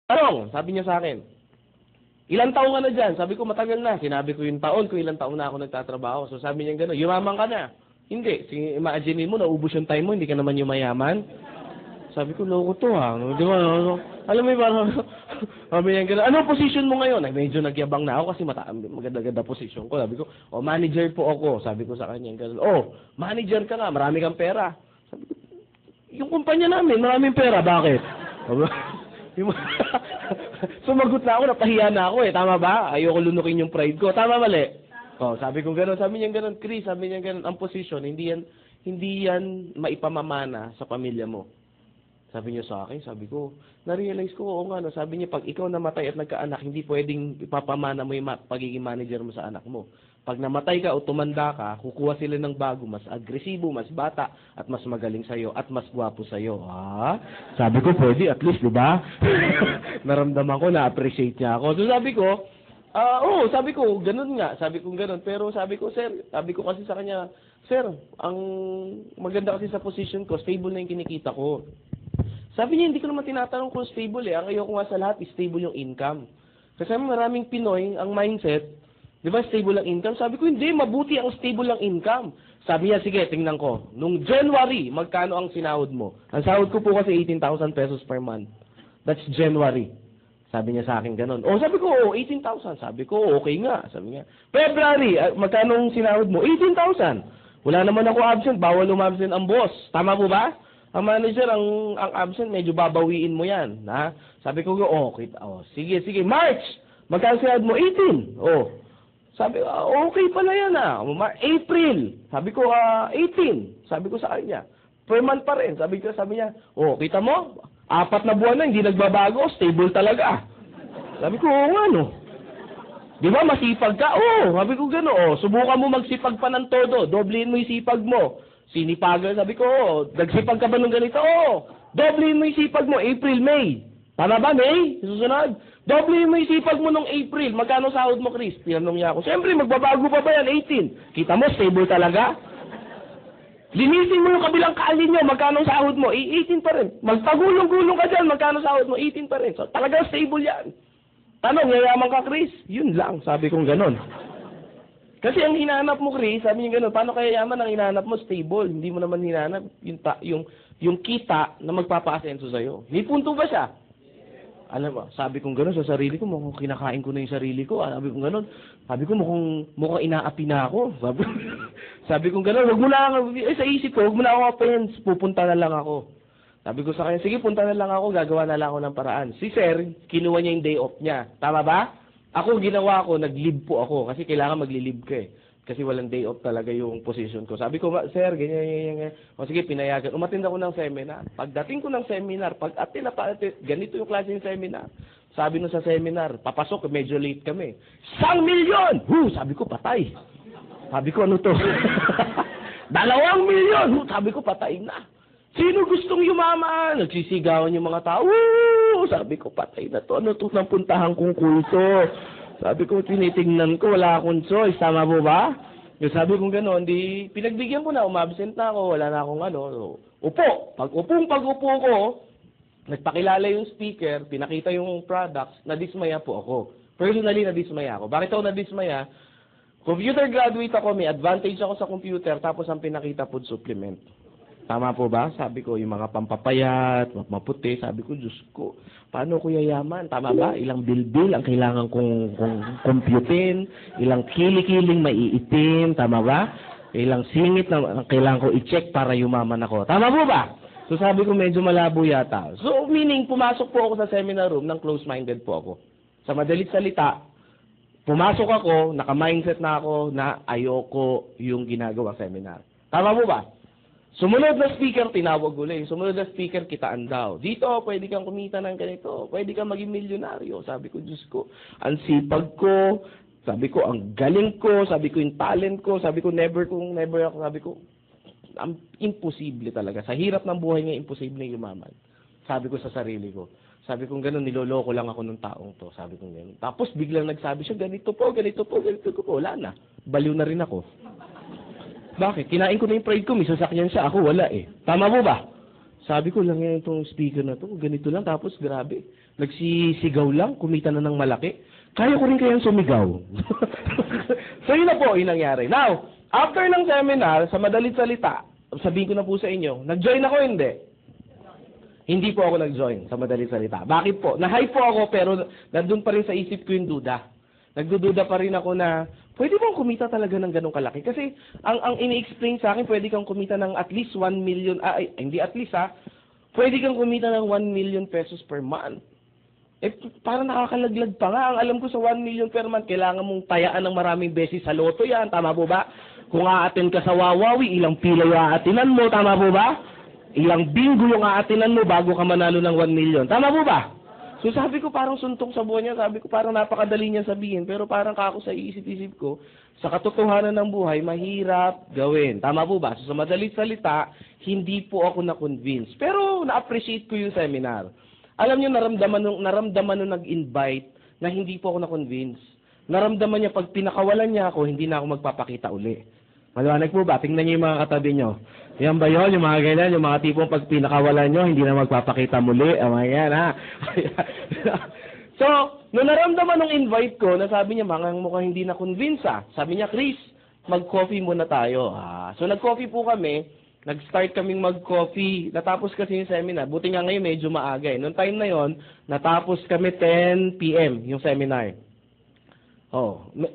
Tanong, sabi niya sa akin, ilang taon ka na dyan? Sabi ko, matagal na. Sinabi ko yung taon, kung ilang taon na ako nagtatrabaho. So sabi niya gano'n, yumaman ka na. Hindi. Imagine mo, naubos yung time mo, hindi ka naman yumayaman. Sabi ko, loko to ha. Di ba? Alam mo yung parang, sabi niya gano'n, anong position mo ngayon? Ay, medyo nagyabang na ako kasi maganda-ganda position ko. Sabi ko, manager po ako. Sabi ko sa kanya gano'n, manager ka nga, marami kang pera. Sabi ko, yung kumpanya namin, maraming pera, bakit? Sumagot na ako, napahiya na ako eh. Tama ba? Ayoko lunukin yung pride ko. Tama mali? Sabi ko gano'n. Sabi niya gano'n, Chris, sabi niya gano'n, ang posisyon, hindi yan maipamamana sa pamilya mo. Sabi niya sa akin, sabi ko, na-realize ko, oo nga, no? Sabi niya, pag ikaw namatay at nagkaanak, hindi pwedeng ipapamana mo yung pagiging manager mo sa anak mo. Pag namatay ka o tumanda ka, kukuha sila ng bago, mas agresibo, mas bata, at mas magaling sa'yo, at mas gwapo sa'yo. Sabi ko, pwede, at least, di ba? Naramdaman ko, na-appreciate niya ako. So sabi ko, sabi ko, ganun nga. Sabi ko ganun. Pero sabi ko, sir, sabi ko kasi sa kanya, sir, ang maganda kasi sa position ko, stable na yung kinikita ko. Sabi niya, hindi ko naman tinatanong kung stable eh. Ang ayoko nga sa lahat, stable yung income. Kasi maraming Pinoy, ang mindset, di ba, stable ang income? Sabi ko, hindi, mabuti ang stable ang income. Sabi niya, sige, tingnan ko. Nung January, magkano ang sinahod mo? Ang sahod ko po kasi 18,000 pesos per month. That's January. Sabi niya sa akin ganun. Sabi ko, 18,000. Sabi ko, okay nga. Sabi niya, February, magkano ang sinahod mo? 18,000. Wala naman ako absent, bawal umabsent ang boss. Tama po ba? Ang manager, ang absent, medyo babawiin mo yan. Ha? Sabi ko, okay. Sige. March, magkano sinahod mo? 18. Sabi ko, okay pala yan April. Sabi ko, 18. Sabi ko sa kanya, per month pa rin. Sabi niya, kita mo? 4 na buwan na, hindi nagbabago, stable talaga. Sabi ko, oo nga no. Di ba, masipag ka? Sabi ko gano'n. Subukan mo magsipag pa ng todo. Doblehin mo yung sipag mo. Sinipagan, sabi ko, nagsipag ka ba ng ganito? Doblehin mo yung sipag mo, April, May. Tama ba, May? Susunod. Doblehin mo yung sipag mo nung April. Magkano sahod mo, Chris? Tinanong niya ako. Siyempre, magbabago pa ba yan? 18. Kita mo, stable talaga? Linisin mo yung kabilang kaalin nyo, magkano sahod mo? 18 pa rin. Magpagulong-gulong ka dyan, magkano sahod mo? 18 pa rin. So, talagang stable yan. Tanong, yayaman ka, Chris? Yun lang, sabi kong ganon. Kasi ang hinahanap mo, Chris, sabi niya ganon, paano kaya yaman ang hinahanap mo? Stable. Hindi mo naman hinahanap yung kita na magpapa-asenso sa'yo. May punto ba siya? Alam mo, sabi kong gano'n sa sarili ko, mukhang kinakain ko na yung sarili ko. Sabi kong gano'n. Sabi ko, mukhang inaapi na ako. Sabi kong gano'n, wag mo na ako, sa isip ko, wag mo na ako offense, pupunta na lang ako. Sabi ko sa kanya, sige, punta na lang ako, gagawa na lang ako ng paraan. Si Sir, kinuha niya yung day off niya. Tama ba? Ako, ginawa ko, nag-leave po ako, kasi kailangan mag-leave ka eh. Kasi walang day off talaga yung position ko. Sabi ko, sir, ganyan. Sige, pinayagan. Umattend ako ng seminar. Pagdating ko ng seminar, ganito yung klase ng seminar. Sabi nung sa seminar, papasok, medyo late kami. 1,000,000! Sabi ko, patay. Sabi ko, ano to? 2,000,000! Sabi ko, patay na. Sino gustong yumaman? Nagsisigawan yung mga tao. Sabi ko, patay na to. Ano to nang puntahan kong kulto? Sabi ko, tinitingnan ko, wala akong choice. Tama po ba? Yung sabi kong gano'n, di pinagbigyan ko na, umabsent na ako, wala na akong upo. Pag-upo ko, nagpakilala yung speaker, pinakita yung products, nadismaya po ako. Personally, nadismaya ako. Bakit ako nadismaya? Computer graduate ako, may advantage ako sa computer, tapos ang pinakita food supplement. Tama po ba? Sabi ko, yung mga pampapayat, maputi, sabi ko, Diyos ko, paano ko yayaman? Tama ba? Ilang bilbil ang kailangan kong computein, ilang kili-kiling maiitim, tama ba? Ilang singit na kailangan ko i-check para yumaman ako. Tama po ba? So sabi ko, medyo malabo yata. So meaning, pumasok po ako sa seminar room ng close-minded po ako. Sa madalit salita, pumasok ako, naka-mindset na ako na ayoko yung ginagawa seminar. Tama po ba? Sumunod na speaker, tinawag ulit. Sumunod na speaker, kitaan daw. Dito, pwede kang kumita ng ganito. Pwede kang maging milyonaryo. Sabi ko, Diyos ko, ang sipag ko. Sabi ko, ang galing ko. Sabi ko, yung talent ko. Sabi ko, never ako. Sabi ko, imposible talaga. Sa hirap ng buhay nga, imposible yumaman. Sabi ko sa sarili ko. Sabi ko, gano'n, niloloko lang ako ng taong to. Sabi ko, gano'n. Tapos biglang nagsabi siya, ganito po. Wala na. Baliw na rin ako. Bakit? Kinain ko na yung pride ko, may sasakyan siya, ako wala eh. Tama mo ba? Sabi ko lang yan itong speaker na to, ganito lang, tapos grabe. Nagsisigaw lang, kumita na ng malaki. Kaya ko rin kayang sumigaw. So yun na po yung nangyari. Now, after ng seminar, sa madalit salita, sabihin ko na po sa inyo, nag-join ako hindi? Hindi po ako nag-join sa madalit salita. Bakit po? Na-hype po ako pero nandun pa rin sa isip ko yung duda. Nagdududa pa rin ako na, pwede bang kumita talaga ng ganong kalaki? Kasi ang ini-explain sa akin, pwede kang kumita ng at least 1 million, hindi at least pwede kang kumita ng 1 million pesos per month. Parang nakakalaglag pa nga. Ang alam ko sa 1 million per month, kailangan mong tayaan ng maraming beses sa loto yan. Tama po ba? Kung aatin ka sa Wawawi, ilang pila yung aatinan mo. Tama po ba? Ilang bingo yung aatinan mo bago ka manalo ng 1 million. Tama po ba? So sabi ko parang suntok sa buwan niya. Sabi ko parang napakadali niya sabihin. Pero parang kako sa iisip-isip ko, sa katotohanan ng buhay, mahirap gawin. Tama po ba? So sa madalit salita, hindi po ako na-convince. Pero na-appreciate ko yung seminar. Alam niyo, naramdaman nung nag-invite na hindi po ako na-convince. Naramdaman niya pag pinakawalan niya ako, hindi na ako magpapakita uli. Maliwanag po ba? Tingnan niyo yung mga katabi niyo. Yan ba yun? Yung mga ganyan, yung mga tipong pag pinakawalan niyo, hindi na magpapakita muli. Ayan ha. So, nung naramdaman nung invite ko, na sabi niya, mukhang hindi na-convince Sabi niya, Chris, mag-coffee muna tayo. So, nag-coffee po kami. Nag-start kaming mag-coffee. Natapos kasi yung seminar. Buti nga ngayon medyo maaga eh. Noong time na yon, natapos kami 10 p.m. yung seminar.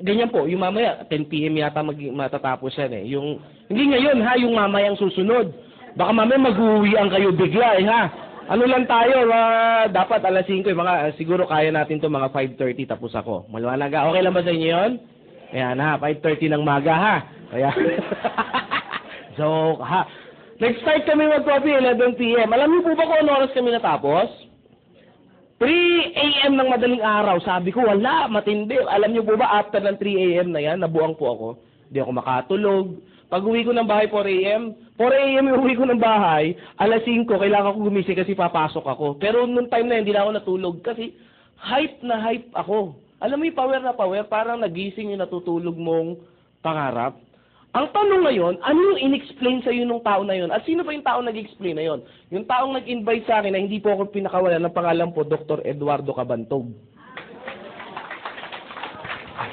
Ganyan po. Yung mamaya, 10 p.m. yata matatapos yan eh. Hindi ngayon ha, yung mamayang susunod. Baka mamaya mag-uwian kayo bigla eh ha. Ano lang tayo, dapat alas 5 eh. Siguro kaya natin to mga 5:30 tapos ako. Maliwanag ha. Okay lang ba sa inyo yun? Ayan ha, 5:30 ng maga ha. Kaya... Joke, ha. Nag-start kami mag-coffee 11 p.m. Alam niyo po ba kung ano oras kami natapos? 3 a.m. ng madaling araw. Sabi ko, wala, matindi. Alam niyo po ba, after ng 3 a.m. na yan, nabuang po ako. Hindi ako makatulog. Pag uwi ko ng bahay, 4 a.m. 4 a.m. yung uwi ko ng bahay, alas 5, kailangan ko gumising kasi papasok ako. Pero nung time na yun, hindi na ako natulog kasi hype na hype ako. Alam mo yung power na power, parang nagising yung natutulog mong pangarap. Ang tanong ngayon, ano yung in-explain sa'yo nung tao na yun? At sino ba yung tao nag-explain na yun? Yung taong nag-invite sa akin na hindi po ako pinakawalan ng pangalan po, Dr. Eduardo Cabantog.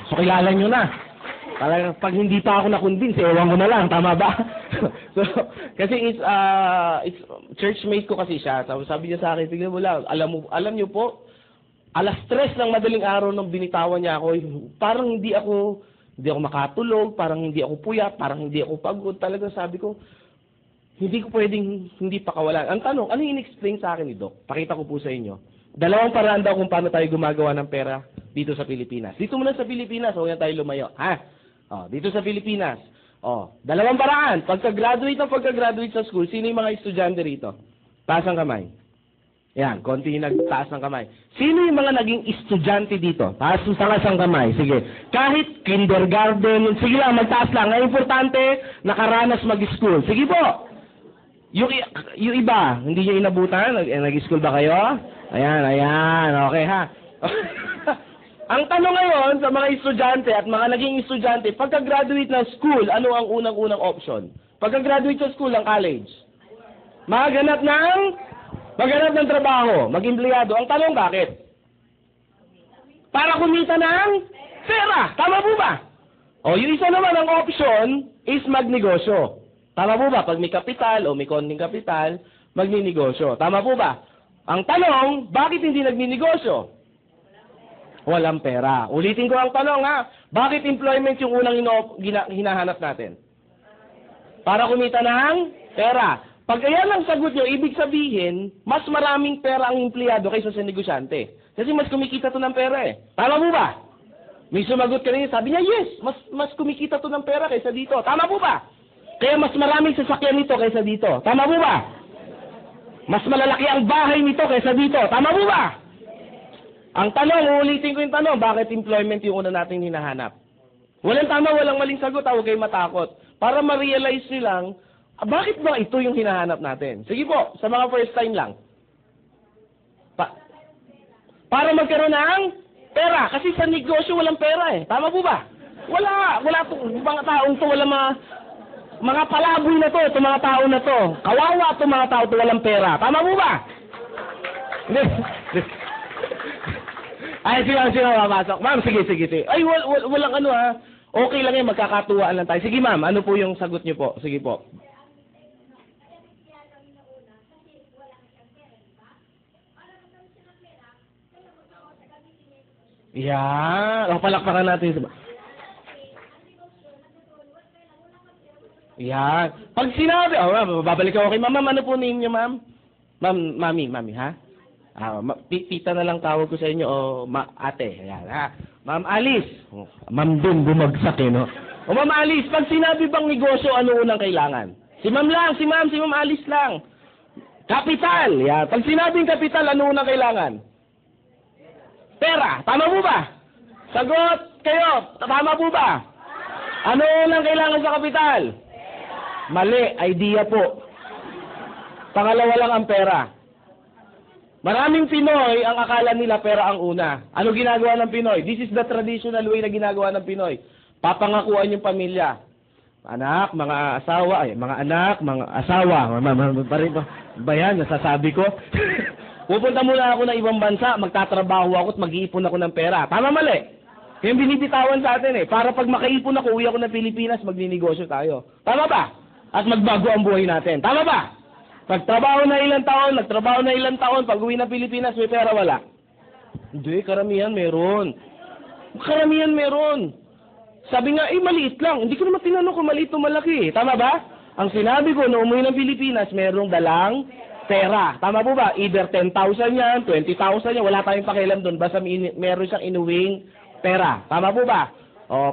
So, kilala nyo na. Talagang pag hindi pa ako na-convince, ewan ko na lang, tama ba? So, kasi it's churchmate ko kasi siya. Sabi niya sa akin, tignan mo lang, alam niyo po, alas 3 ng madaling araw nung binitawan niya ako, parang hindi ako makatulog, parang hindi ako puyat, parang hindi ako pagod. Talagang sabi ko, hindi ko pwedeng hindi pakawalan. Ang tanong, ano yung in-explain sa akin ni Doc? Pakita ko po sa inyo. 2 paraan daw kung paano tayo gumagawa ng pera dito sa Pilipinas. Dito muna sa Pilipinas, huwag na tayo lumayo. Dito sa Pilipinas. 2 paraan. Pagka-graduate sa school, sino yung mga estudyante rito? Taas ang kamay. Yan, konti yung nagtaas ng kamay. Sino yung mga naging estudyante dito? Taas ang kamay. Sige. Kahit kindergarten, sige lang, magtaas lang. Ang importante, nakaranas mag-school. Sige po. Yung iba, hindi nyo inabutan? Nag-school ba kayo? Ayan. Okay ha. Ang tanong ngayon sa mga estudyante at mga naging estudyante, pagka-graduate ng school, ano ang unang-unang option? Pagka-graduate sa school ng college? Maghanap ng trabaho, mag-empleyado. Ang tanong, bakit? Para kumita ng pera. Tama po ba? Yung isa naman ang option is magnegosyo. Tama po ba? Pag may kapital o may konting kapital, magninegosyo. Tama po ba? Ang tanong, bakit hindi nagninegosyo? Walang pera. Ulitin ko ang tanong ha. Bakit employment yung unang hinahanap natin? Para kumita ng pera. Pag yan ang sagot nyo, ibig sabihin, mas maraming pera ang empleyado kaysa sa negosyante. Kasi mas kumikita to ng pera eh. Tama po ba? May sumagot kanina, sabi niya, yes, mas kumikita to ng pera kaysa dito. Tama po ba? Kaya mas maraming sasakyan nito kaysa dito. Tama po ba? Mas malalaki ang bahay nito kaysa dito. Tama po ba? Ang tanong, uulitin ko yung tanong, bakit employment yung una nating hinahanap? Walang tama, walang maling sagot, huwag kayong matakot. Para ma-realize nilang, bakit ba ito yung hinahanap natin? Sige po, sa mga first time lang. Para magkaroon ng pera. Kasi sa negosyo walang pera eh. Tama po ba? Wala itong mga taong to, Mga palaboy na to, itong mga tao na to. Kawawa itong mga tao to, walang pera. Tama mo ba? Hindi. Ay, sino papasok? Ma'am, sige. Ay, walang ano ha. Okay lang yan, magkakatuwaan lang tayo. Sige ma'am, ano po yung sagot niyo po? Sige po. Yan. O, palakpakan natin. Yan. Pag sinabi, babalik ako kay ma'am. Ma'am, ano po name niyo, ma'am? Mami, ha? Tita na lang tawag ko sa inyo, o ate. Yan, ha? Ma'am Alice. Ma'am dun, bumagsak no? O ma'am Alice, pag sinabi bang negosyo, ano unang kailangan? Si ma'am Alice lang. Kapital. Yan. Pag sinabing kapital, ano unang kailangan? Pera. Tama po ba? Sagot kayo. Tama po ba? Ano unang kailangan sa kapital? Mali. Idea po. Pangalawa lang ang pera. Maraming Pinoy, ang akala nila pera ang una. Ano ginagawa ng Pinoy? This is the traditional way na ginagawa ng Pinoy. Papangakuan yung pamilya. Anak, mga asawa, mga anak, mga asawa. Ba yan, nasasabi ko? Pupunta muna ako ng ibang bansa, magtatrabaho ako at mag-iipon ako ng pera. Tama mali? Kaya binibitawan sa atin para pag makaipon ako, uwi ako ng Pilipinas, magninegosyo tayo. Tama ba? At magbago ang buhay natin. Tama ba? Nagtrabaho na ilang taon, pag uwi ng Pilipinas, may pera wala. Hindi, karamihan meron. Sabi nga, maliit lang. Hindi ko naman tinanong kung maliit o malaki. Tama ba? Ang sinabi ko, na umuwi ng Pilipinas, merong dalang pera. Tama po ba? Either 10,000 yan, 20,000 yan, wala tayong pakialam doon. Basta meron siyang inuwing pera. Tama po ba?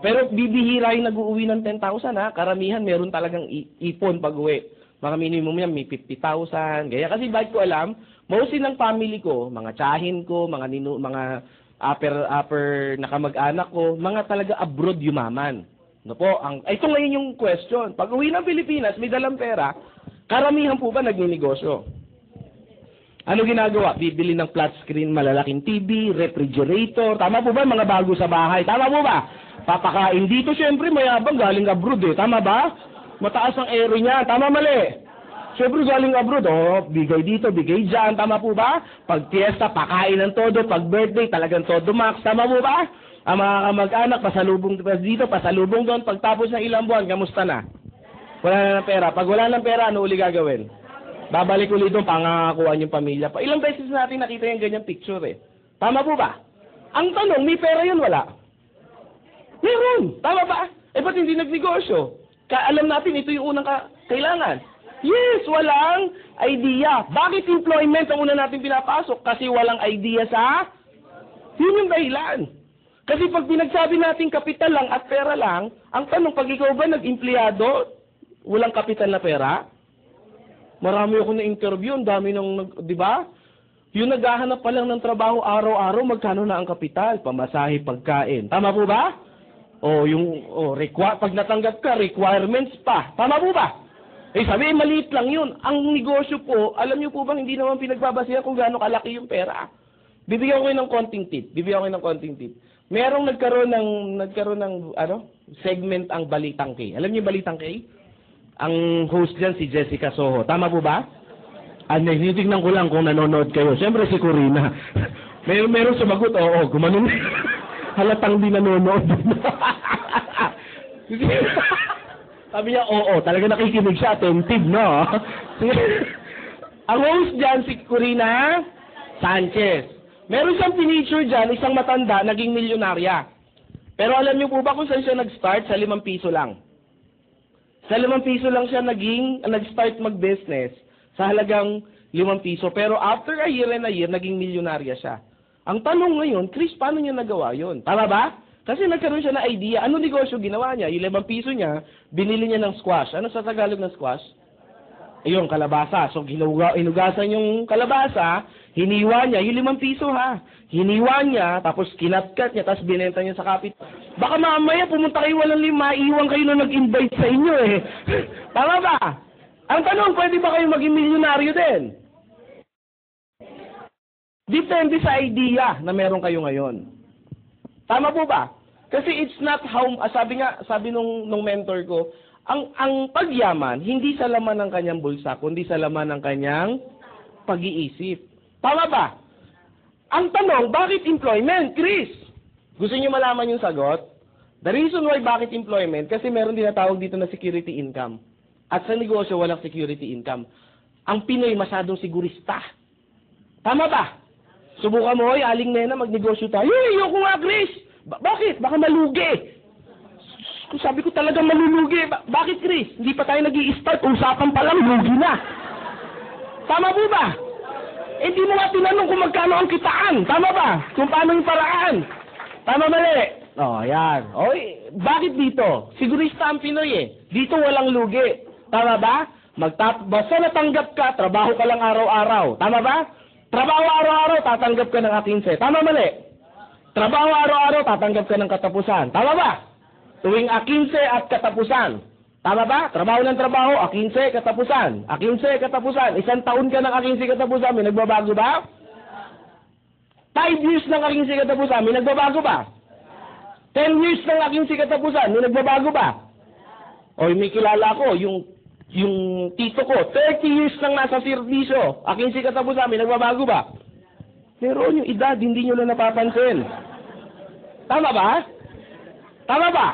Pero bibihira yung nag-uuwi ng 10,000 ha. Karamihan meron talagang ipon pag uwi. Mga minimum yan, may 50,000. Gaya kasi bakit ko alam, mostly ng family ko, mga tsahin ko, mga upper na kamag-anak ko, mga talaga abroad yumaman. No po, ito ngayon yung question. Pag uwi ng Pilipinas, may dalang pera, karamihan po ba nagninegosyo? Ano ginagawa? Bibili ng flat screen, malalaking TV, refrigerator. Tama po ba? Mga bago sa bahay. Tama po ba? Papakain dito, syempre, mayabang galing abroad Tama ba? Mataas ang ero niya. Tama mali? Syempre galing abroad. Bigay dito, bigay dyan. Tama po ba? Pag fiesta, pakain ng todo. Pag birthday, talagang todo max. Tama po ba? Ang mga kamag-anak, pasalubong dito, pasalubong doon. Pagtapos ng ilang buwan, kamusta na? Wala na ng pera. Pag wala ng pera, ano uli gagawin? Babalik ulit doon, pangangakuan yung pamilya. Ilang beses natin nakita yung ganyang picture Tama po ba? Ang tanong, may pera yun, wala? Meron! Tama ba? Ba't hindi nagnegosyo? Alam natin, ito yung unang kailangan. Yes, walang idea. Bakit employment ang una natin pinapasok? Kasi walang idea sa... Yun yung dahilan. Kasi pag pinagsabi natin kapital lang at pera lang, ang tanong, pag ikaw ba nag-empleyado, walang kapital na pera? Marami ako na interview, ang dami di ba? Yung naghahanap pa lang ng trabaho araw-araw, magkano na ang kapital? Pamasahe, pagkain. Tama po ba? Pag natanggap ka, requirements pa. Tama po ba? Sabi, maliit lang yun. Ang negosyo po, alam niyo po bang hindi naman pinagbabasihan kung gaano kalaki yung pera? Bibigyan ko kayo ng konting tip. Merong nagkaroon ng segment ang Balitang K. Alam niyo yung Balitang K? Ang host dyan si Jessica Soho. Tama po ba? Tinitignan ko lang kung nanonood kayo. Siyempre si Corina. Meron sumagot, oo, gumanon. Halatang di nanonood. Sabi niya, oo, talaga nakikinig siya, attentive, no? Ang host dyan si Corina Sanchez. Meron siyang pinicture dyan, isang matanda, naging milyonarya. Pero alam niyo po ba kung saan siya nag-start? Sa 5 piso lang. Sa 5 piso lang siya nag-start mag-business sa halagang 5 piso. Pero after a year and a year, naging milyonarya siya. Ang tanong ngayon, Chris, paano niya nagawa yun? Tama ba? Kasi nagkaroon siya ng idea. Ano negosyo ginawa niya? Yung 5 piso niya, binili niya ng squash. Ano sa Tagalog ng squash? Ayun, kalabasa. So, hinugasan yung kalabasa, hiniwa niya, yung 5 piso hiniwa niya, tapos kinatkat niya, tapos binenta niya sa kapit. Baka mamaya pumunta kayo walang 5, maiiwan kayo na nag-invite sa inyo Tama ba? Ang tanong, pwede ba kayo maging milyonaryo din? Depende sa idea na meron kayo ngayon. Tama po ba? Kasi it's not how, sabi nung mentor ko, Ang pagyaman, hindi sa laman ng kanyang bulsa, kundi sa laman ng kanyang pag-iisip. Tama ba? Ang tanong, bakit employment, Chris? Gusto niyo malaman yung sagot? The reason why bakit employment, kasi meron tinatawag dito na security income. At sa negosyo, walang security income. Ang Pinoy masyadong sigurista. Tama ba? Subukan mo, aling nena, magnegosyo tayo. Ayoko nga, Chris! Bakit? Baka malugi. Sabi ko talaga malulugi. Bakit, Chris? Hindi pa tayo nag-i-start. Usapan pa lang, lugi na. Tama po ba? Hindi mo nga tinanong kung magkano ang kitaan. Tama ba? Kung paano yung paraan. Tama mali? Yan. Bakit dito? Sigurista ang Pinoy eh. Dito walang lugi. Tama ba? Basta natanggap ka, trabaho ka lang araw-araw. Tama ba? Trabaho araw-araw, tatanggap ka ng A15. Tama mali? Trabaho araw-araw, tatanggap ka ng katapusan. Tama ba? Tuwing A15 at katapusan. Tama ba? Trabaho ng trabaho, A15, katapusan. A15, katapusan. 1 taon ka ng A15 katapusan, may nagbabago ba? 5 years ng A15 katapusan, may nagbabago ba? 10 years ng A15 katapusan, may nagbabago ba? May kilala ko, yung tito ko, 30 years nang nasa serbisyo, A15 katapusan, may nagbabago ba? Meron yung edad, hindi nyo na napapansin. Tama ba? Tama ba?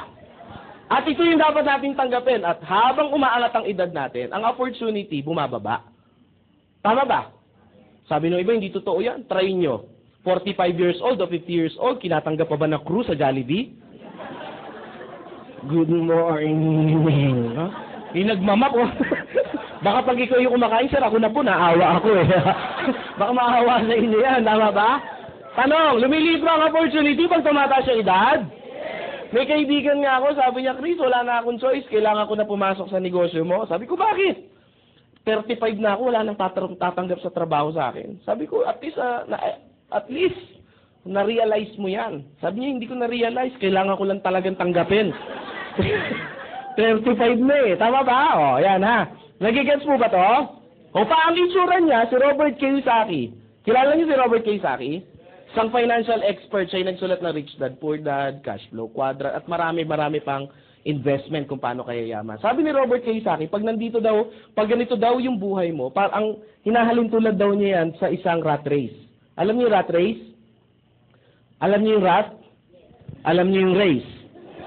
At ito yung dapat nating tanggapin. At habang umaangat ang edad natin, ang opportunity bumababa. Tama ba? Sabi ng iba, hindi totoo yan. Try nyo. 45 years old o 50 years old, kinatanggap pa ba na crew sa Jollibee? Good morning. Yung nagmamap, baka pag ikaw yung kumakain, sir, ako na po, naawa ako eh. Baka maawa sa inyo yan, tama ba? Tanong, lumiliit ba ang opportunity pag tumataas yung edad? May kaibigan nga ako, sabi niya, Chris, wala na akong choice, kailangan ko na pumasok sa negosyo mo. Sabi ko, bakit? 35 na ako, wala nang tatanggap sa trabaho sa akin. Sabi ko, at least, na-realize mo yan. Sabi niya, hindi ko na-realize, kailangan ko lang talagang tanggapin. 35 na eh, tama ba? Yan ha. Nagigets mo ba to? Paang itsura niya, si Robert Kiyosaki. Kilala niyo si Robert Kiyosaki? Isang financial expert, siya yung nagsulat na Rich Dad, Poor Dad, Cash Flow Quadrant, at marami pang investment kung paano kaya yaman. Sabi ni Robert Kiyosaki, pag ganito daw yung buhay mo, ang hinahalin tulad daw niya yan sa isang rat race. Alam niyo yung rat race? Alam niyo yung rat? Alam niyo yung race?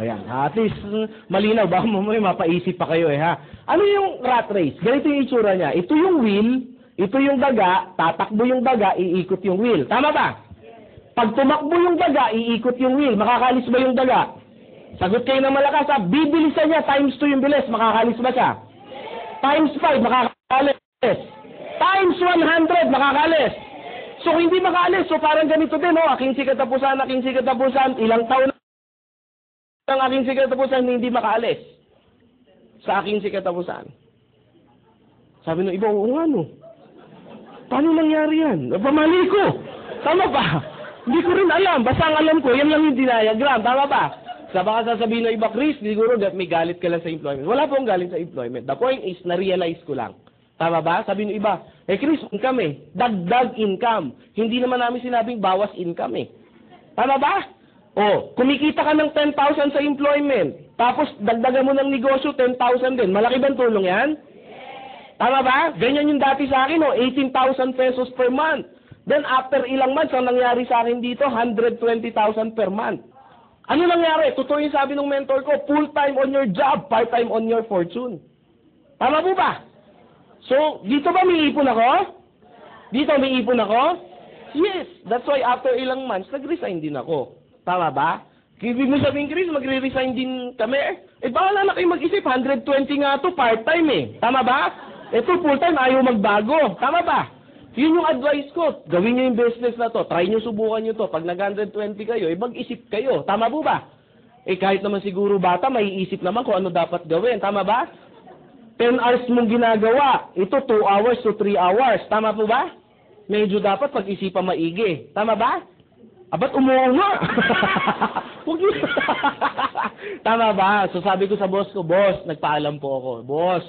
Ayan, at least malinaw, baka may mapaisip pa kayo eh ha. Ano yung rat race? Ganito yung itsura niya. Ito yung wheel, ito yung daga, tatakbo yung daga, iikot yung wheel. Tama ba? Pag tumakbo yung daga, iikot yung wheel. Makakalis ba yung daga? Sagot kayo ng malakas ha. Bibilisan niya, times 2 yung bilis. Makakalis ba siya? Times 5, makakalis. Times 100, makakalis. So, hindi makaalis. So, parang ganito din, aking katapusan, ilang taon ang aking katapusan, hindi makaalis. Sa aking katapusan. Sabi ng iba, oo nga no. Paano nangyari yan? Pamali ko. Tama ba? Hindi ko rin alam. Basta ang alam ko, yan lang yung diagram. Tama ba? Baka sasabihin ng iba, Chris, siguro may galit ka lang sa employment. Wala po akong galit sa employment. The point is, na-realize ko lang. Tama ba? Sabi ng iba, Chris, income eh. Dagdag income. Hindi naman namin sinabing bawas income eh. Tama ba? Kumikita ka ng 10,000 sa employment. Tapos, dagdagan mo ng negosyo, 10,000 din. Malaki bang tulong yan? Tama ba? Ganyan yung dati sa akin, 18,000 pesos per month. Then after ilang months, ang nangyari sa akin dito, 120,000 per month. Ano nangyari? Totoo yung sabi ng mentor ko, full-time on your job, part-time on your fortune. Tama po ba? So, dito ba may ipon ako? Dito may ipon ako? Yes. That's why after ilang months, nag-resign din ako. Tama ba? Ibig mo sabihin, Chris, magre-resign din kami. Bahala na kayo mag-isip, 120 nga to part-time eh. Tama ba? Ito full-time, ayaw magbago. Tama ba? Yun yung advice ko. Gawin nyo yung business na to. Try nyo, subukan nyo to. Pag nag-120 kayo, mag-isip kayo. Tama po ba? Kahit naman siguro bata, may isip naman kung ano dapat gawin. Tama ba? 10 hours mong ginagawa. Ito 2 hours to 3 hours. Tama po ba? Medyo dapat pag-isipan maigi. Tama ba? Ba't umuha nga? Tama ba? So sabi ko sa boss ko, boss, nagpaalam po ako. Boss,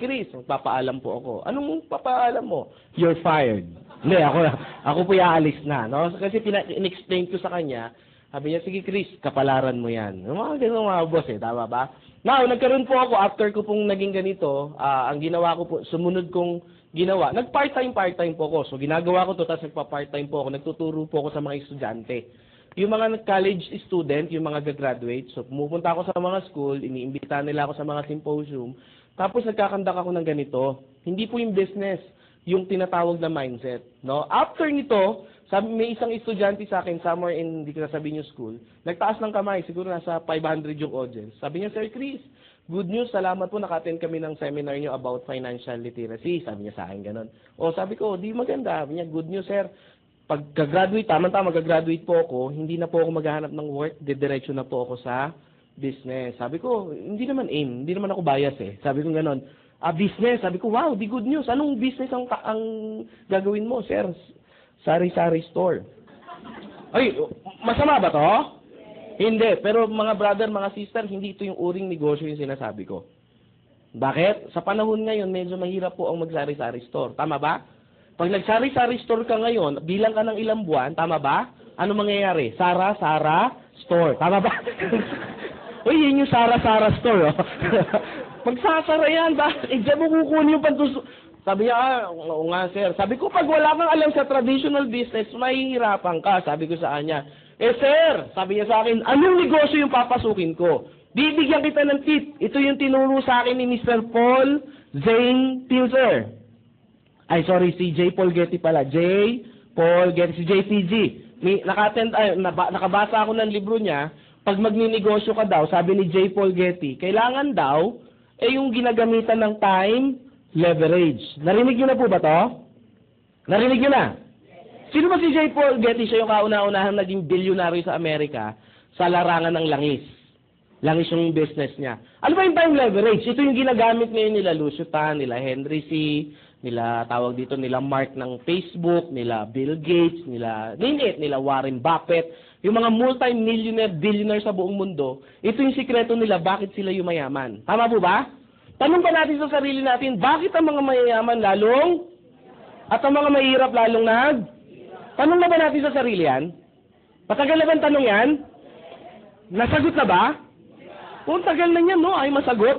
Chris, magpapaalam po ako. Anong papaalam mo? You're fired. Hindi, ako po iaalis na. No? Kasi in-explain ko sa kanya Sabi niya, sige Chris, kapalaran mo yan. Yung mga ganun mga boss tama ba? Now, nagkaroon po ako, after ko pong naging ganito, ang ginawa ko po, sumunod kong ginawa, part-time po ako. So, ginagawa ko to, tapos nagpa-part-time po ako, nagtuturo po ako sa mga estudyante. Yung mga college student, yung mga gagraduate, so pumupunta ako sa mga school, iniimbita nila ako sa mga symposium, tapos nagkakandak ako ng ganito. Hindi po yung business, yung tinatawag na mindset. No? After nito, may isang estudyante sa akin, somewhere in, hindi ko nasabihin yung school, nagtaas ng kamay, siguro nasa 500 yung audience. Sabi niya, Sir Chris, good news, salamat po, naka-attend kami ng seminar niyo about financial literacy. Sabi niya sa akin ganun. O sabi ko, di maganda. Sabi niya, good news sir. Pagka-graduate, tama-tama, mag-graduate po ako, hindi na po ako maghahanap ng work, didiretso na po ako sa business. Sabi ko, hindi naman hindi naman ako bias Sabi ko ganun, business. Sabi ko, wow, di good news. Anong business ang gagawin mo, sir? Sari-sari store. Ay, masama ba to? Hindi. Pero mga brother, mga sister, hindi ito yung uring negosyo yung sinasabi ko. Bakit? Sa panahon ngayon, medyo mahirap po ang magsari-sari store. Tama ba? Pag nagsari-sari store ka ngayon, bilang ka ng ilang buwan, tama ba? Ano mangyayari? Sara store. Tama ba? Uy, yun yung Sara store. Pag sasara yan, diyan mo kukunin yung pantuso. Sabi niya, oo nga sir. Sabi ko, pag wala kang alam sa traditional business, mahihirapan ka. Sabi ko sa kanya, sir, sabi niya sa akin, anong negosyo yung papasukin ko? Bibigyan kita ng tip. Ito yung tinuro sa akin ni Mr. Paul Zane Pilzer. Ay, sorry, si J. Paul Getty pala. J. Paul Getty, si JPG. Nakabasa ako ng libro niya, pag magninegosyo ka daw, sabi ni J. Paul Getty, kailangan daw, yung ginagamitan ng time, leverage. Narinig niyo na po ba to? Narinig niyo na? Sino ba si J. Paul Getty? Siya yung kauna-unahang naging bilyonaryo sa Amerika sa larangan ng langis. Langis yung business niya. Ano ba yung time leverage? Ito yung ginagamit ngayon nila Lucio Tan, nila Henry C., nila tawag dito nila Mark ng Facebook, nila Bill Gates, nila Warren Buffett, yung mga multi-millionaire, billionaire sa buong mundo. Ito yung sikreto nila bakit sila yumayaman. Tama po ba? Tanong ba natin sa sarili natin, bakit ang mga mayayaman lalong at ang mga mahirap lalong Tanong na ba natin sa sarili yan? Patagal na ba ang tanong yan? Nasagot na ba? Kung tagal na yan, no? Ay masagot.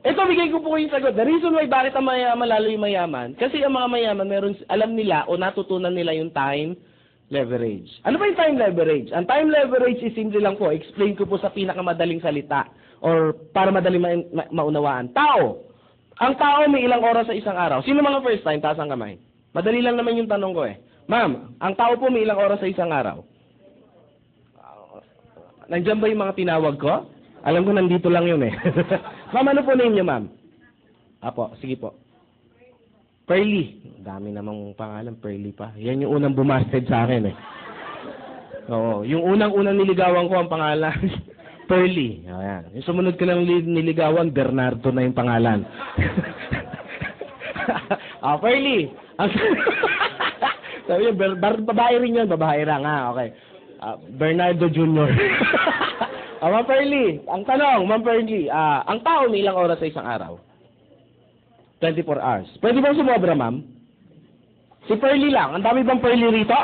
Ito, bigay ko po yung sagot. The reason why bakit ang mayaman lalo yung mayaman, kasi ang mga mayaman, alam nila o natutunan nila yung time leverage. Ano ba yung time leverage? Ang time leverage is simple lang po. Explain ko po sa pinakamadaling salita or para madaling maunawaan. Tao. Ang tao may ilang oras sa isang araw. Sino mga first time? Taas ang kamay. Madali lang naman yung tanong ko Ma'am, ang tao po may ilang oras sa isang araw? Nandiyan ba yung mga tinawag ko? Alam ko nandito lang yun Ma'am, ano po name niyo, ma'am? Apo, sige po. Pearly. Dami namang pangalan, Pearly pa. Yan yung unang bumasted sa akin Oo, yung unang-unang niligawan ko ang pangalan, Pearly. Ayan. Yung sumunod ko ng niligawan, Bernardo na yung pangalan. Pearly. Sabi niya, babae rin yun, babae lang okay. Bernardo Jr. Ma'am Pearly, ang tanong, Ma'am Pearly, ang tao may ilang oras sa isang araw? 24 hours. Pwede bang sumobra, ma'am? Si Pearly lang. Ang dami bang Pearly rito?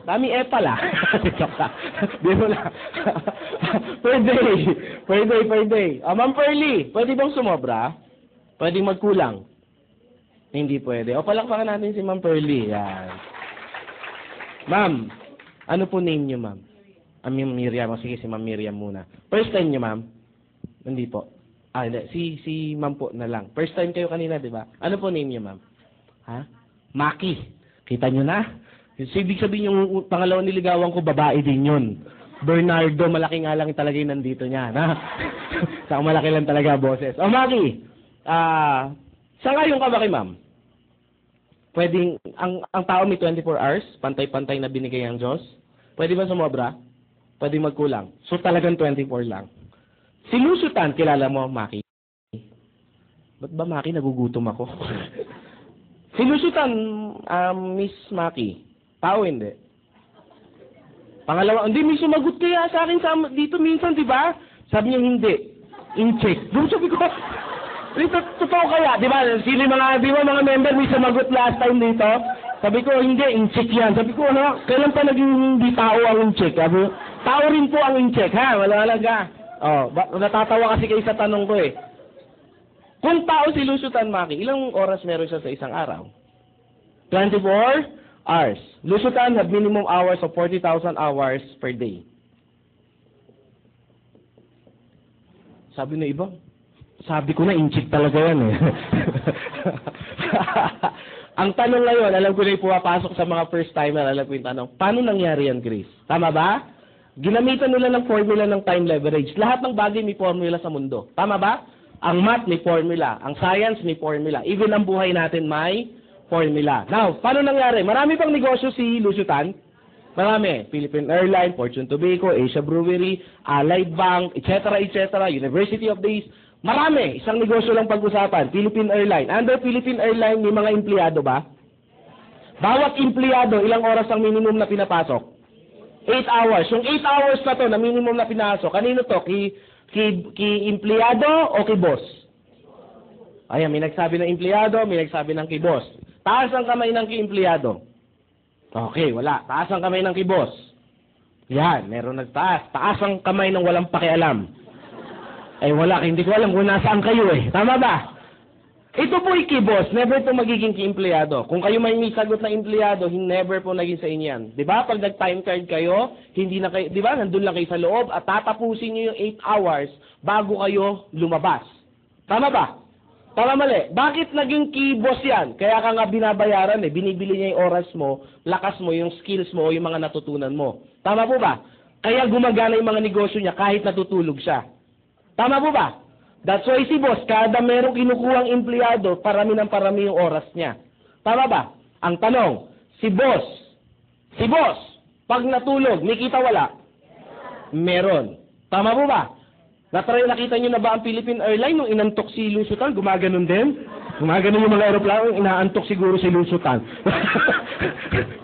Dami pala. Di mo lang. Per day. Ma'am Pearly, pwede bang sumobra? Pwede magkulang? Hindi pwede. O, palakpakan natin si Ma'am Pearly. Yan. Ma'am, ano po name niyo, ma'am? Miriam. Sige, si Ma'am Miriam muna. First time niyo, ma'am? Hindi po. Hindi. Si ma'am po na lang. First time kayo kanina, di ba? Ano po name niyo, ma'am? Ha? Maki. Kita niyo na? So, ibig sabihin yung pangalawang niligawan ko, babae din yun. Bernardo, malaki nga lang talaga yung nandito niya. Saka malaki lang talaga, boses. O, Maki, saan nga yung kabaki, ma'am? Pwedeng, ang tao may 24 hours, pantay-pantay na binigay ang Diyos. Pwede ba sumobra? Pwede magkulang. So talagang 24 lang. Si Lucio Tan, kilala mo, Maki? Ba't ba, Maki, nagugutom ako? Si Lucio Tan, Miss Maki, tao hindi. Pangalawa, hindi, may sumagot kaya sa akin dito minsan, di ba? Sabi niya hindi. In-check. Doon sabi ko, totoo kaya, di ba? Sino mga member may sumagot last time dito? Sabi ko, hindi, in-check yan. Sabi ko, ano, kailan pa naging hindi tao ang in-check? Sabi ko, tao rin po ang in-check, ha? Wala ka. Natatawa kasi kayo sa tanong ko eh. Kung tao si Lusutan Maki, ilang oras meron siya sa isang araw? 24 hours. Lusutan have minimum hours of 40,000 hours per day. Sabi na iba, sabi ko na, in-check talaga yan eh. Ang tanong ngayon, alam ko na yung pumapasok sa mga first-timer, alam ko yung tanong, paano nangyari yan, Chris? Tama ba? Ginamitan nila ng formula ng time leverage. Lahat ng bagay may formula sa mundo. Tama ba? Ang math may formula. Ang science may formula. Even ang buhay natin may formula. Now, paano nangyari? Marami pang negosyo si Lusutan. Marami. Philippine Airlines, Fortune Tobacco, Asia Brewery, Allied Bank, etc., etc., University of the East. Marami. Isang negosyo lang pag-usapan. Philippine Airlines. Under Philippine Airlines, may mga empleyado ba? Bawat empleyado, ilang oras ang minimum na pinapasok? 8 hours. Yung 8 hours na to na minimum na pinasok, kanino to? Ki empleyado o ki boss? Ayan, may nagsabi ng empleyado, may nagsabi ng ki boss. Taas ang kamay ng ki empleyado. Okay, wala. Taas ang kamay ng ki boss. Yan, meron nagtaas. Taas ang kamay ng walang pakialam. Ay wala, hindi ko alam kung nasaan kayo eh. Tama ba? Ito po ki-boss, never po magiging ki-empleyado. Kung kayo may sagot na empleyado, never po naging sa inyo yan. Di ba? Pag nag-time card kayo, hindi na kayo, di ba? Nandun lang kayo sa loob at tatapusin nyo yung 8 hours bago kayo lumabas. Tama ba? Tama mali. Bakit naging ki-boss yan? Kaya ka nga binabayaran eh. Binibili niya yung oras mo, lakas mo, yung skills mo, yung mga natutunan mo. Tama po ba? Kaya gumagana yung mga negosyo niya kahit natutulog siya. Tama po ba? That's why si boss, kada merong kinukuhang empleyado, parami ng parami yung oras niya. Tama ba? Ang tanong, si boss, pag natulog, may kita wala? Meron. Tama po ba? Nakita nyo na ba ang Philippine Airlines nung inantok si Lusutan? Gumaganon din? Gumaganon yung mga aeroplano, inaantok siguro si Lusutan.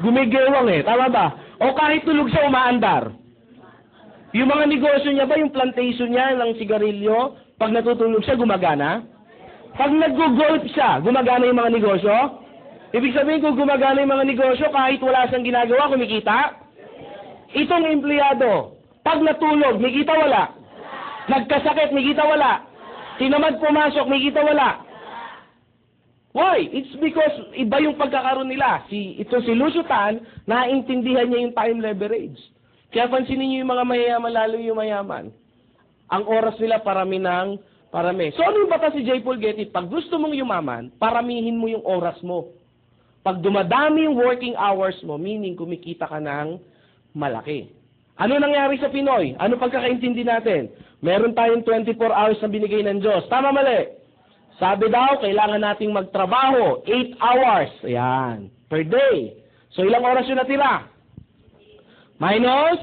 Gumigewang eh. Tama ba? O kahit tulog siya, umaandar. Yung mga negosyo niya ba, yung plantation niya ng sigarilyo, pag natutulog siya, gumagana? Pag nag-golf siya, gumagana yung mga negosyo? Ibig sabihin kung gumagana yung mga negosyo, kahit wala siyang ginagawa, kumikita? Itong empleyado, pag natulog, may kita wala? Nagkasakit, may kita wala? Tinamad pumasok, may kita wala? Why? It's because iba yung pagkakaroon nila. Ito si Lusutan, naiintindihan niya yung time leverage. Kaya pansinin niyo yung mga mayayaman, lalo yung mayaman. Ang oras nila parami. So ano yung bata si J. Paul Getty? Pag gusto mong yumaman, paramihin mo yung oras mo. Pag dumadami yung working hours mo, meaning kumikita ka ng malaki. Ano nangyari sa Pinoy? Ano pagkakaintindi natin? Meron tayong 24 hours na binigay ng Diyos. Tama mali? Sabi daw, kailangan nating magtrabaho 8 hours. Ayan, per day. So ilang oras yun natira? Minus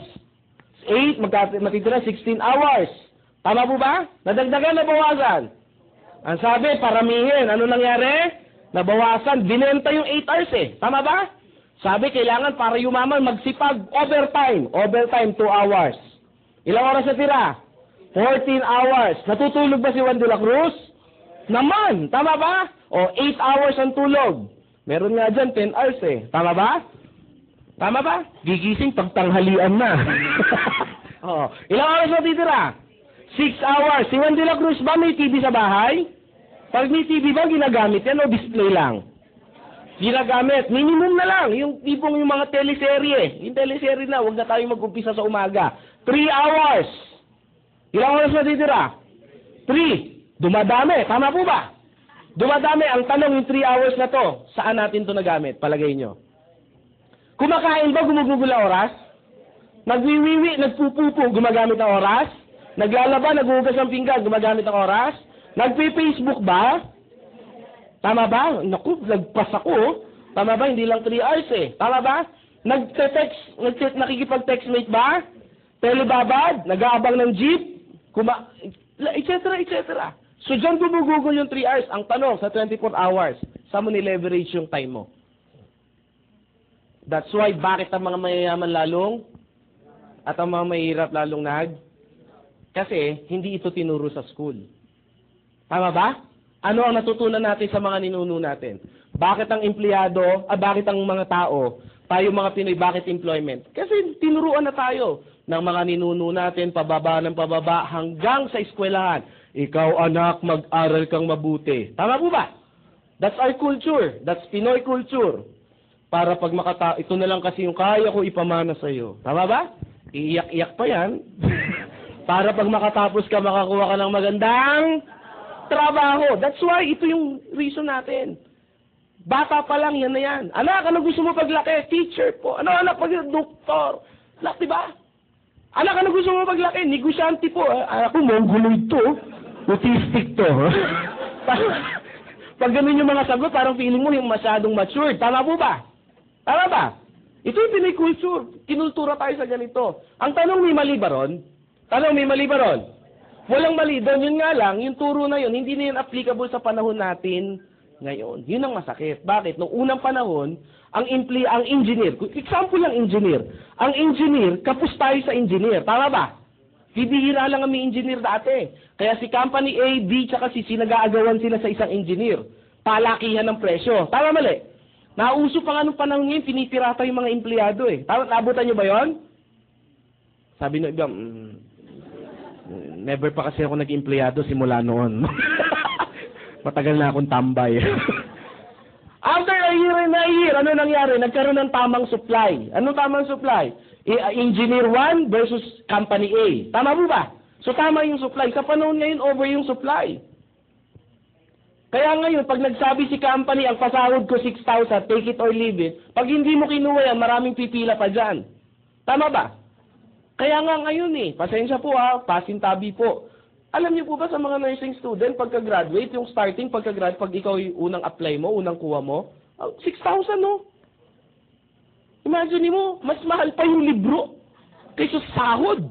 8, matitira 16 hours. Tama po ba? Nadagdagan, nabawasan. Ang sabi, paramihin. Ano nangyari? Nabawasan. Binenta yung 8 hours eh. Tama ba? Sabi, kailangan para yumaman, magsipag overtime. Overtime, 2 hours. Ilang oras na tira? 14 hours. Natutulog ba si Juan de la Cruz? Naman. Tama ba? O, 8 hours ang tulog. Meron nga dyan, 10 hours eh. Tama ba? Tama ba? Gigising pagtanghalian na. Oh, ilang oras na titira? 6 hours. Si Juan de la Cruz ba may TV sa bahay? Pag may TV ba, ginagamit yan o display lang? Ginagamit. Minimum na lang. Yung tipong yung mga teleserye. Yung teleserye na, huwag na tayo mag-umpisa sa umaga. 3 hours. Ilang oras na titira? 3. Dumadami. Tama po ba? Dumadami. Ang tanong, yung 3 hours na to, saan natin to nagamit? Palagay nyo. Kumakain ba, gumugugol ang oras? Nagwiwiwi, nagpupupo, gumagamit ang oras? Naglalaba, naghuhugas ng pinggan, gumagamit ang oras? Nagpe-Facebook ba? Tama ba? Naku, nagpas ako. Tama ba? Hindi lang 3 hours eh. Tama ba? Nakikipag-textmate ba? Telebabad? Nag-aabang ng jeep? etc. So, dyan gumugugol yung 3 hours. Ang tanong, sa 24 hours, saan mo ni-leverage yung time mo? That's why, bakit ang mga mayayaman lalong at ang mga mahirap lalong kasi hindi ito tinuro sa school. Tama ba? Ano ang natutunan natin sa mga ninuno natin? Bakit ang empleyado, bakit ang mga tao, tayo mga Pinoy, bakit employment? Kasi tinuruan na tayo ng mga ninuno natin, pababa ng pababa, hanggang sa eskwelahan. Ikaw anak, mag-aral kang mabuti. Tama po ba? That's our culture. That's Pinoy culture. Para pag ito na lang kasi yung kaya ko ipamana sa iyo. Tama ba? Iiyak-iyak pa yan. Para pag makatapos ka, makakuha ka ng magandang trabaho. That's why ito yung reason natin. Bata pa lang, yan na yan. Anak, ano gusto mo paglaki? Teacher po. Ano anak, doktor? Anak, diba? Anak, ano gusto mo paglaki? Negosyante po. Ako, mongoloid to. Autistic to. Pag ganun yung mga sagot, parang feeling mo yung masyadong matured. Tama po ba? Tama ba? Ito yung Pinoy culture. Kinultura tayo sa ganito. Ang tanong, may mali ba ron? Tanong, may mali ba ron? Walang mali doon. Yun nga lang, yung turo na yun, hindi na yun applicable sa panahon natin ngayon. Yun ang masakit. Bakit? Noong unang panahon, ang engineer, example lang engineer, ang engineer, kapos tayo sa engineer. Tama ba? Bibihira lang ang may engineer dati. Kaya si company A, B, tsaka C, nag-aagawan sila sa isang engineer. Palakihan ng presyo. Tama mali? Nauso pa nga nung panahon ngayon, pinipirata yung mga empleyado eh. Tama, naabutan nyo ba yon? Sabi nyo iba, never pa kasi ako nag-empleyado simula noon. Matagal na akong tambay. After a year, ano nangyari? Nagkaroon ng tamang supply. Ano tamang supply? Engineer 1 versus company A. Tama po ba? So tama yung supply. Sa panahon ngayon, over yung supply. Kaya ngayon, pag nagsabi si company, ang pasahod ko 6,000, take it or leave it, pag hindi mo kinuha yan, maraming pipila pa dyan. Tama ba? Kaya nga ngayon pasensya po pasintabi po. Alam niyo po ba sa mga nursing student, pagka-graduate, yung starting pagka-graduate, pag ikaw yung unang apply mo, unang kuha mo, 6,000 no? Imagine mo, mas mahal pa yung libro kaysa sahod.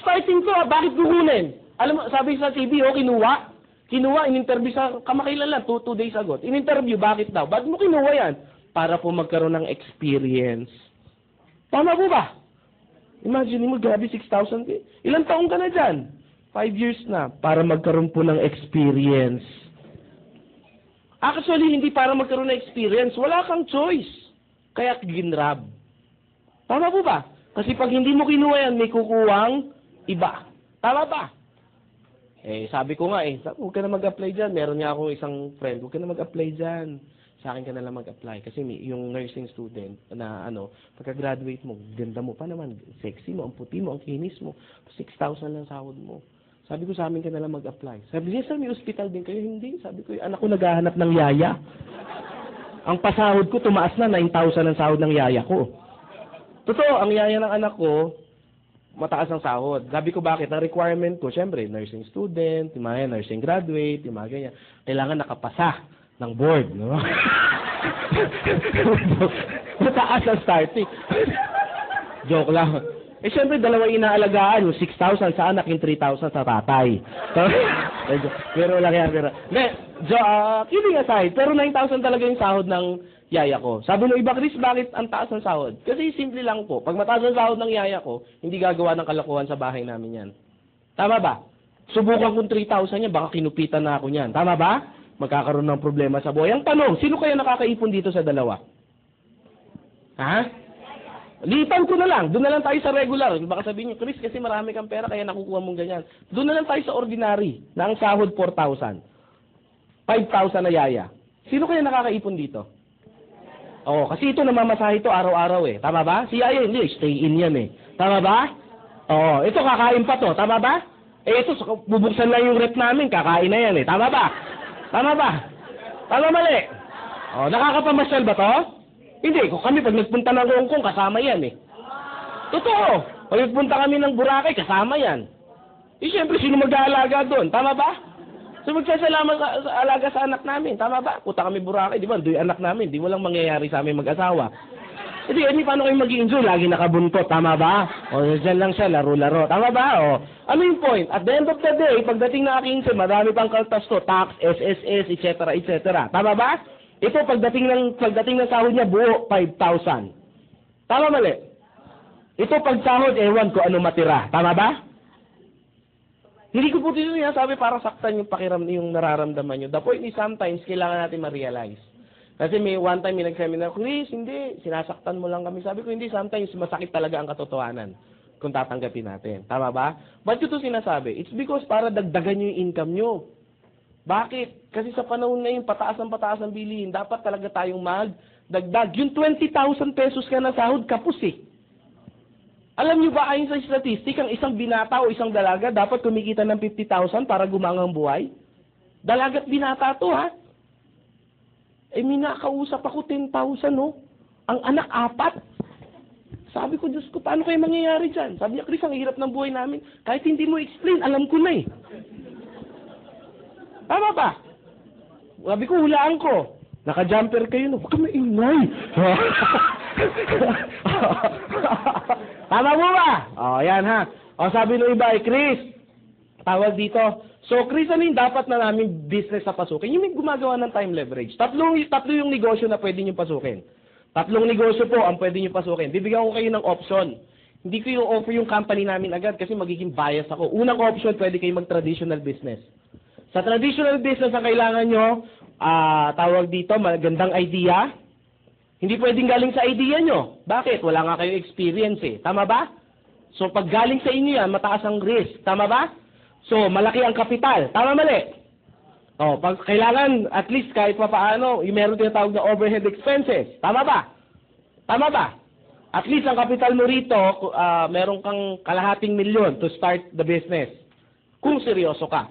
Starting ko, bakit kukunin? Alam mo, sabi sa TV, kinuha, in-interview sa kamakailan lang, 2 days ago. In-interview, bakit daw? Bakit mo kinuha yan? Para po magkaroon ng experience. Tama po ba? Imagine mo, grabe 6,000. Ilang taong ka na dyan? 5 years na, para magkaroon po ng experience. Actually, hindi para magkaroon ng experience. Wala kang choice. Kaya ginrab. Tama po ba? Kasi pag hindi mo kinuha yan, may kukuwang iba. Tama ba? Sabi ko nga huwag ka na mag-apply dyan. Meron nga akong isang friend, huwag ka na mag-apply dyan. Sa akin ka na lang mag-apply. Kasi yung nursing student na pagka-graduate mo, ganda mo pa naman, sexy mo, ang puti mo, ang kinis mo, 6,000 lang sahod mo. Sabi ko sa amin ka na lang mag-apply. Sabi niya, sir, may hospital din kayo? Hindi. Sabi ko, anak ko naghahanap ng yaya. Ang pasahod ko, tumaas na, 9,000 ang sahod ng yaya ko. Totoo, ang yaya ng anak ko, mataas ang sahod. Sabi ko bakit? Ang requirement ko, syempre, nursing student, yung mga nursing graduate, yung mga ganyan. Kailangan nakapasa ng board, no? Mataas ang starting. Joke lang. Syempre, dalawa inaalagaan, yung 6,000 sa anak, yung 3,000 sa tatay. Pero lang yan, pero... kidding aside, pero 9,000 talaga yung sahod ng yaya ko. Sabi ng iba, Chris, bakit ang taas ng sahod? Kasi simple lang po. Pag mataas ang sahod ng yaya ko, hindi gagawa ng kalokohan sa bahay namin yan. Tama ba? Subukan kong 3,000 yan, baka kinupitan na ako niyan. Tama ba? Magkakaroon ng problema sa buhay. Ang tanong, sino kaya nakakaipon dito sa dalawa? Ha? Lipan ko na lang. Doon na lang tayo sa regular. Baka sabihin niyo, Chris, kasi marami kang pera, kaya nakukuha mong ganyan. Doon na lang tayo sa ordinary, na ang sahod 4,000. 5,000 na yaya. Sino kaya nakakaipon dito? Kasi ito namamasahe ito araw-araw Tama ba? Si yaya hindi, stay in yan Tama ba? Ito kakain pa to. Tama ba? Ito, bubuksan lang yung rep namin, kakain na yan Tama ba? Tama ba? Tama mali? Nakakapamasyal ba to? Hindi, kami pag nagpunta ng Hong Kong, kasama yan Totoo. Pag nagpunta kami ng Boracay, kasama yan. Siyempre, sino mag-aalaga doon? Tama ba? So magsasalamat sa alaga sa anak namin. Tama ba? Punta kami Boracay, di ba? Do'y anak namin. Di walang mangyayari sa aming mag-asawa. Hindi, paano kayo mag-i-enjoy? Lagi nakabuntot. Tama ba? Dyan lang siya, laro-laro. Tama ba? Ano yung point? At the end of the day, pagdating na aking marami pang kaltas to, tax, SSS, etc., etc. Tama ba? Ito, pagdating ng sahod niya, buo, 5,000. Tama mali? Ito, pag sahod, ewan ko ano matira. Tama ba? Hindi ko po dito sinasabi para saktan yung yung nararamdaman nyo. The point is sometimes kailangan natin ma-realize. Kasi may one time may nag-seminar, Chris, hindi, sinasaktan mo lang kami. Sabi ko, hindi, sometimes masakit talaga ang katotohanan kung tatanggapin natin. Tama ba? Ba't ko ito sinasabi? It's because para dagdagan nyo yung income nyo. Bakit? Kasi sa panahon ngayon, pataas ang bilihin. Dapat talaga tayong magdagdag. Yung 20,000 pesos ka na sahod, kapos eh. Alam nyo ba, ayon sa statistic, ang isang binata o isang dalaga dapat kumikita ng 50,000 para gumangang buhay? Dalagat binata to, ha? Eh, may nakausap ako 10,000, no? Ang anak, 4. Sabi ko, Diyos ko, paano kayo mangyayari dyan? Sabi niya, Chris, ang hirap ng buhay namin. Kahit hindi mo explain, alam ko na eh. Tama ba? Sabi ko, hulaan ko. Naka-jumper kayo, no? Huwag ka maingay. Tama mo ba? O, yan ha. O, sabi ng iba, Chris, tawag dito. So, Chris, ano yung dapat na namin business sa pasukin? Yung may gumagawa ng time leverage. Tatlo yung negosyo na pwede nyo pasukin. 3 negosyo po ang pwede nyo pasukin. Bibigyan ko kayo ng option. Hindi ko yung offer yung company namin agad kasi magiging bias ako. Unang option, pwede kayo mag-traditional business. Sa traditional business, ang kailangan nyo, tawag dito, magandang idea. Hindi pwedeng galing sa idea nyo. Bakit? Wala nga kayong experience eh. Tama ba? So, pag galing sa inyo yan, mataas ang risk. Tama ba? So, malaki ang kapital. Tama mali? O, pag kailangan, at least kahit pa paano, yung meron tinatawag na overhead expenses. Tama ba? Tama ba? At least ang kapital mo rito, meron kang 250,000 to start the business. Kung seryoso ka.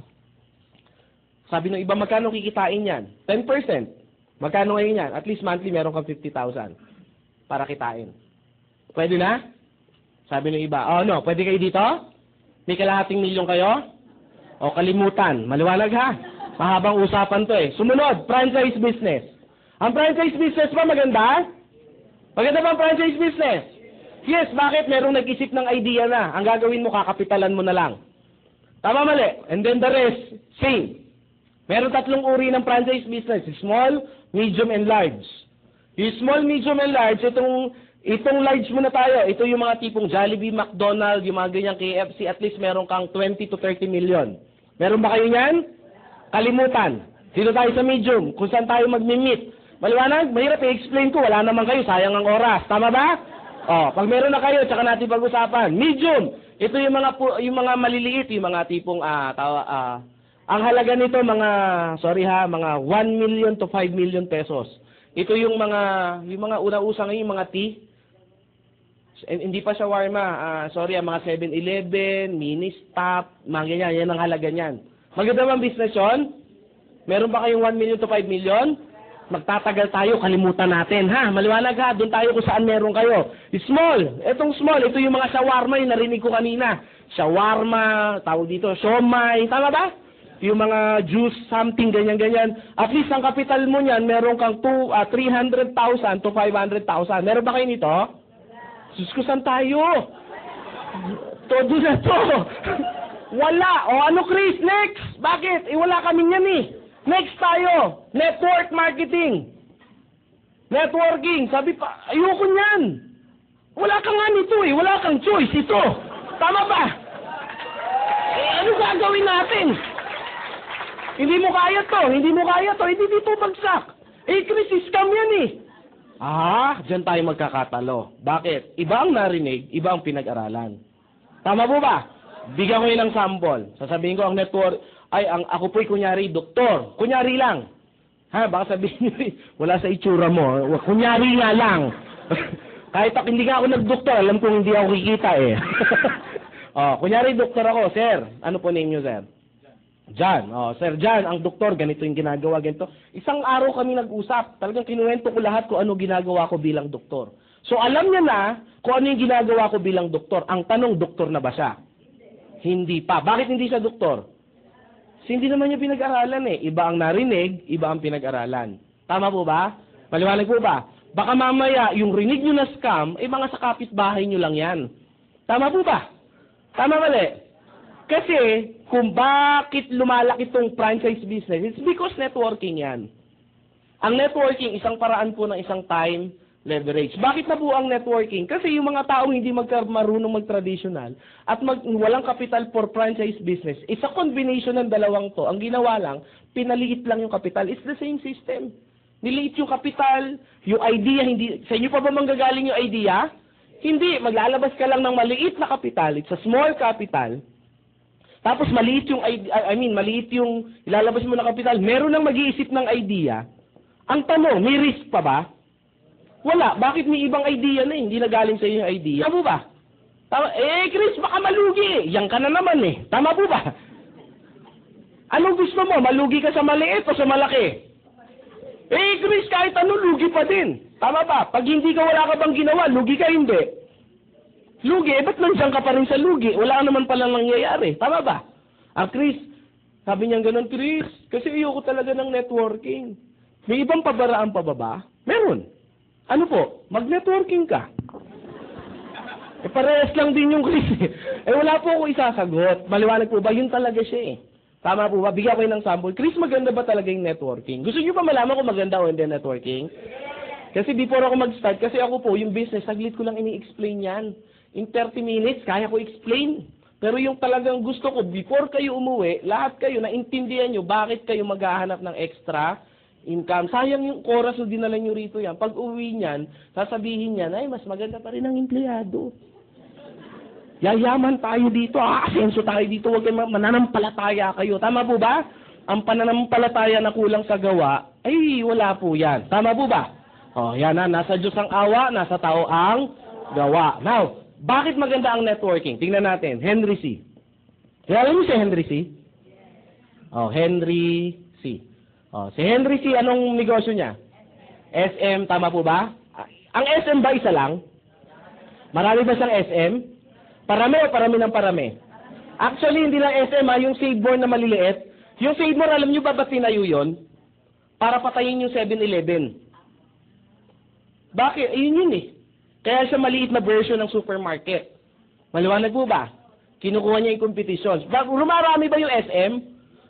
Sabi ng iba, magkano kikitain yan? 10%. Magkano ngayon yan? At least monthly meron kang 50,000 para kitain. Pwede na? Sabi ng iba, oh no, pwede kayo dito? May 250,000 kayo? O kalimutan, maliwanag ha? Mahabang usapan to eh. Sumunod, franchise business. Ang franchise business ba maganda? Maganda ba ang franchise business? Yes, bakit? Merong nag-isip ng idea na. Ang gagawin mo, kakapitalan mo na lang. Tama mali? And then the rest, same. Meron 3 uri ng franchise business. Small, medium, and large. Yung small, medium, and large, itong large muna tayo. Ito yung mga tipong Jollibee, McDonald's, yung mga ganyang KFC, at least meron kang 20 to 30 million. Meron ba kayo yan? Kalimutan. Dito tayo sa medium, kung saan tayo mag-meet. Maliwanag? Mahirap i-explain ko. Wala naman kayo, sayang ang oras. Tama ba? O, pag meron na kayo, tsaka natin pag-usapan. Medium. Ito yung mga maliliit, yung mga tipong, ang halaga nito mga, mga 1 million to 5 million pesos. Ito yung mga una-usang yung mga tea. Hindi pa shawarma, mga 7-Eleven, mini-stop, mga ganyan, yan ang halaga niyan. Maganda bang business yun? Meron ba kayong 1 million to 5 million? Magtatagal tayo, kalimutan natin, ha? Maliwanag ha, doon tayo kung saan meron kayo. Small, etong small, ito yung mga shawarma, yung narinig ko kanina. Shawarma, tawag dito, siomay, tama ba? Yung mga juice, something, ganyan-ganyan. At least ang kapital mo niyan, meron kang 300,000 to 500,000. Meron ba kayo nito? Sus ko, saan tayo? Todo na to. Wala. O ano, Chris? Next. Bakit? Wala kami niyan eh. Next tayo. Network marketing. Networking. Sabi pa, ayoko niyan. Wala kang nga nito eh. Wala kang choice. Ito. Tama ba? Ano gagawin natin? Hindi mo kaya to. Hindi dito bagsak. Chris, scam yan eh. Diyan tayo magkakatalo. Bakit? Iba ang narinig, iba ang pinag-aralan. Tama po ba? Bigyan ko yun ng sample. Sasabihin ko ang network, ako po'y kunyari doktor. Kunyari lang. Baka sabihin nyo, wala sa itsura mo. Kunyari nga lang. Kahit hindi nga ako nagdoktor, alam kong hindi ako kikita eh. Kunyari doktor ako, sir. Ano po name nyo, sir? John. Sir John, ang doktor, ganito yung ginagawa, ganito. Isang araw kami nag-usap. Talagang kinuwento ko lahat kung ano ginagawa ko bilang doktor. So alam niya na kung ano yung ginagawa ko bilang doktor. Ang tanong, doktor na ba siya? Hindi pa. Bakit hindi siya doktor? Kasi hindi naman niya pinag-aralan eh. Iba ang narinig, iba ang pinag-aralan. Tama po ba? Maliwanag po ba? Baka mamaya, yung rinig nyo na scam, mga sa kapitbahay nyo lang yan. Tama po ba? Tama mali? Kasi, kung bakit lumalaki itong franchise business, it's because networking yan. Ang networking, isang paraan po ng isang time leverage. Bakit nabuo ang networking? Kasi yung mga taong hindi marunong mag-traditional at walang capital for franchise business, it's a combination ng dalawang to. Ang ginawa lang, pinaliit lang yung capital. It's the same system. Niliit yung capital, yung idea, hindi, sa inyo pa ba manggagaling yung idea? Hindi, maglalabas ka lang ng maliit na capital, it's a small capital. Tapos maliit yung, maliit yung ilalabas mo na capital, meron nang mag-iisip ng idea. Ang tanong, may risk pa ba? Wala. Bakit may ibang idea na hindi na galing sa iyo yung idea? Tama po ba? Tama, Chris, baka malugi. Yan ka na naman eh. Tama po ba? Anong gusto mo? Malugi ka sa maliit o sa malaki? Chris, kahit ano, lugi pa din. Tama ba? Pag hindi ka, wala ka bang ginawa, lugi ka hindi. Lugi, ba't nandiyan ka pa rin sa lugi? Wala naman palang nangyayari. Tama ba? Chris, sabi niya gano'n, Chris, kasi ayoko talaga ng networking. May ibang pabaraan pa ba? Meron. Ano po? Mag-networking ka. Parehas lang din yung Chris. Wala po ako isasagot. Maliwanag po ba? Yun talaga siya eh. Tama po ba? Bigyan ko ng sample. Chris, maganda ba talaga yung networking? Gusto niyo pa malaman kung maganda o hindi networking? Kasi before ako mag-start, kasi ako po, yung business, saglit ko lang ini-explain yan. In 30 minutes, kaya ko explain. Pero yung talagang gusto ko, before kayo umuwi, lahat kayo, naintindihan nyo bakit kayo maghahanap ng extra income. Sayang yung oras na dinala nyo rito yan. Pag uwi niyan, sasabihin niyan, ay, mas maganda pa rin ang empleyado. Yayaman tayo dito, asenso tayo dito, huwag kayo mananampalataya kayo. Tama po ba? Ang pananampalataya na kulang sa gawa, ay, wala po yan. Tama po ba? Yan na, nasa Diyos ang awa, nasa tao ang gawa. Now, bakit maganda ang networking? Tingnan natin, Henry C. Kilala niyo si Henry C? Henry C. Si Henry C, anong negosyo niya? SM, tama po ba? Ang SM ba isa lang? Marami ba siyang SM? Parami o parami ng parami? Actually, hindi lang SM yung Save-More na maliliit. Yung Save-More, alam niyo ba ba't tinayo yun? Para patayin yung 7-Eleven. Bakit? Yun eh. Kaya siya maliit na version ng supermarket. Maliwanag po ba? Kinukuha niya yung competitions. Rumarami ba yung SM?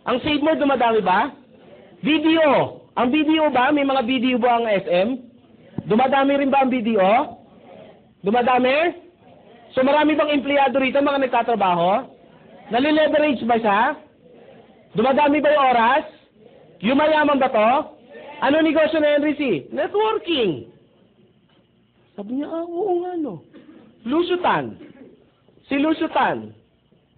Ang Save-More dumadami ba? Video. Ang video ba? May mga video ba ang SM? Dumadami rin ba ang video? Dumadami? So marami bang empleyado rito, mga nagtatrabaho? Nalileverage ba siya? Dumadami ba yung oras? Yumayaman ba to? Ano negosyo na Henry C? Networking. Sabi niya, oo nga no. Lusutan. Si Lusutan.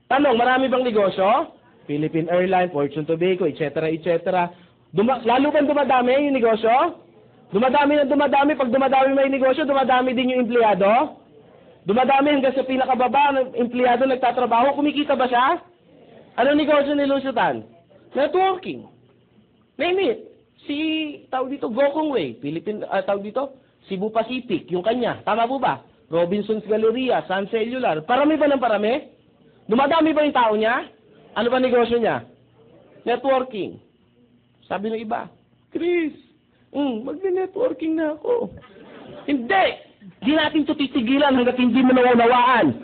Tanong, marami bang negosyo? Philippine Airlines, Fortune Tobacco, etc. etc. Lalo bang dumadami yung negosyo? Dumadami na dumadami. Pag dumadami may negosyo, dumadami din yung empleyado. Dumadami hanggang sa pinakababa ng empleyado nagtatrabaho. Kumikita ba siya? Ano negosyo ni Lusutan? Networking. Name it. Si, tawag dito, Gokong Way. Tawag dito, Cebu Pacific. Yung kanya. Tama po ba? Robinson's Galleria, Sun Cellular. Parami ba ng parami? Dumadami ba yung tao niya? Ano ba negosyo niya? Networking. Sabi ng iba, Chris, magne-networking na ako. Hindi! Di natin ito titigilan hanggat hindi mo naunawaan.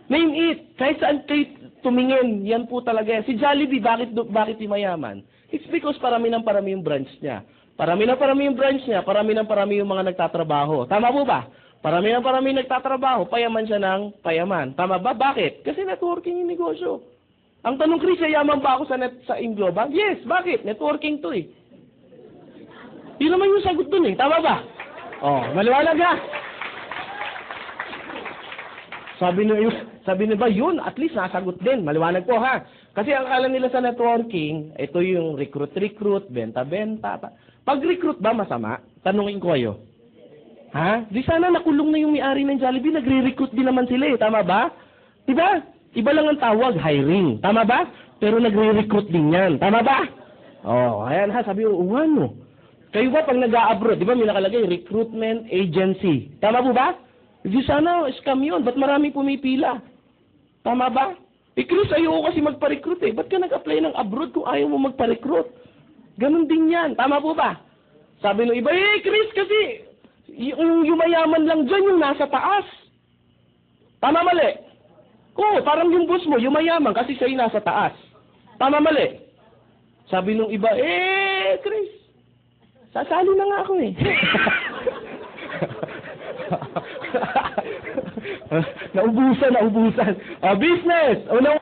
Name it. Kahit saan kayo tumingin, yan po talaga yan. Si Jollibee, bakit mayaman? It's because parami ng parami yung branch niya. Parami ng parami yung branch niya, parami ng parami yung mga nagtatrabaho. Tama po ba? Parami ng parami nagtatrabaho, payaman siya ng payaman. Tama ba? Bakit? Kasi networking yung negosyo. Ang tanong, Chris, yaman ba ako sa Inglobal? Yes, bakit? Networking to eh. Yun naman yung sagot dun eh. Tama ba? Maliwanag ha? Sabi nyo ba, yun, at least nasagot din. Maliwanag po ha? Kasi ang akala nila sa networking, ito yung recruit, benta-benta. Pag recruit ba masama? Tanungin ko kayo. Ha? Di sana nakulong na yung may-ari ng Jollibee, nagre-recruit din naman sila eh. Tama ba? Diba? Iba lang ang tawag, hiring. Tama ba? Pero nagre-recruit din yan. Tama ba? Ayan ha, sabi ko, no. Kayo ba pag nag-a-abroad, di ba may nakalagay, recruitment agency. Tama po ba? Di sana, scam yun. Ba't marami pumipila? Tama ba? Chris, ayoko kasi magpa-recruit eh. Ba't ka nag-apply ng abroad kung ayaw mo magpa-recruit? Ganon din yan. Tama po ba? Sabi nung iba, Chris, kasi yung mayaman lang dyan, yung nasa taas. Tama mali? Parang yung boss mo, yung mayaman kasi siya yung nasa taas. Tama mali? Sabi nung iba, Chris, sasali na nga ako eh. naubusan. Business! Unang